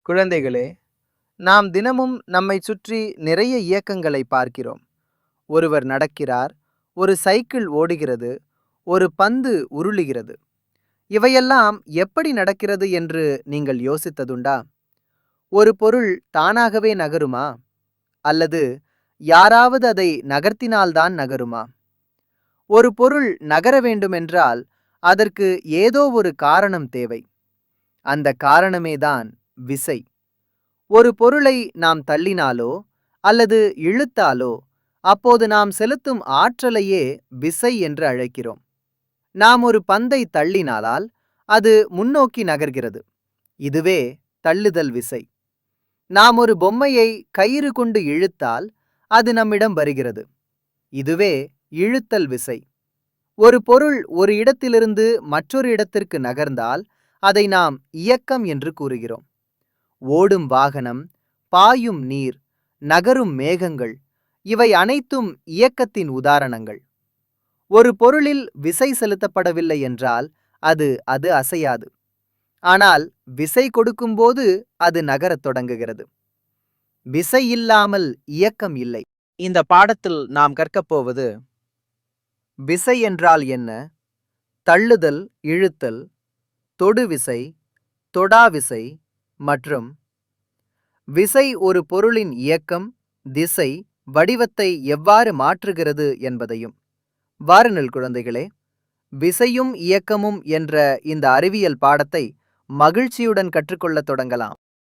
குழந்தைகளே, நாம் தினமும் நம்மைச் சுற்றி நிறைய இயக்கங்களை பார்க்கிறோம். ஒருவர் நடக்கிறார், ஒரு சைக்கிள் ஓடுகிறது, ஒரு பந்து உருளுகிறது. இவையெல்லாம் எப்படி நடக்கிறது என்று நீங்கள் யோசித்ததுண்டா? ஒரு பொருள் தானாகவே நகருமா? அல்லது யாராவது அதை நகர்த்தினால்தான் நகருமா? ஒரு பொருள் நகர வேண்டுமென்றால் அதற்கு ஏதோ ஒரு காரணம் தேவை. அந்த காரணமேதான் விசை. ஒரு பொருளை நாம் தள்ளினாலோ அல்லது இழுத்தாலோ அப்போது நாம் செலுத்தும் ஆற்றலையே விசை என்று அழைக்கிறோம். நாம் ஒரு பந்தை தள்ளினாலால் அது முன்னோக்கி நகர்கிறது. இதுவே தள்ளுதல் விசை. நாம் ஒரு பொம்மையை கயிறு கொண்டு இழுத்தால் அது நம்மிடம் வருகிறது. இதுவே இழுத்தல் விசை. ஒரு பொருள் ஒரு இடத்திலிருந்து மற்றொரு இடத்திற்கு நகர்ந்தால் அதை நாம் இயக்கம் என்று கூறுகிறோம். ஓடும் வாகனம், பாயும் நீர், நகரும் மேகங்கள் இவை அனைத்தும் இயக்கத்தின் உதாரணங்கள். ஒரு பொருளில் விசை செலுத்தப்படவில்லை என்றால் அது அசையாது. ஆனால் விசை கொடுக்கும்போது அது நகரத் தொடங்குகிறது. விசை இல்லாமல் இயக்கம் இல்லை. இந்த பாடத்தில் நாம் கற்கப் போவது விசை என்றால் என்ன, தள்ளுதல், இழுத்தல், தொடுவிசை, தொடாவிசை மற்றும் விசை ஒரு பொருளின் இயக்கம், திசை, வடிவத்தை எவ்வாறு மாற்றுகிறது என்பதையும். வாருங்கள் குழந்தைகளே, விசையும் இயக்கமும் என்ற இந்த அறிவியல் பாடத்தை மகிழ்ச்சியுடன் கற்றுக்கொள்ளத் தொடங்கலாம்.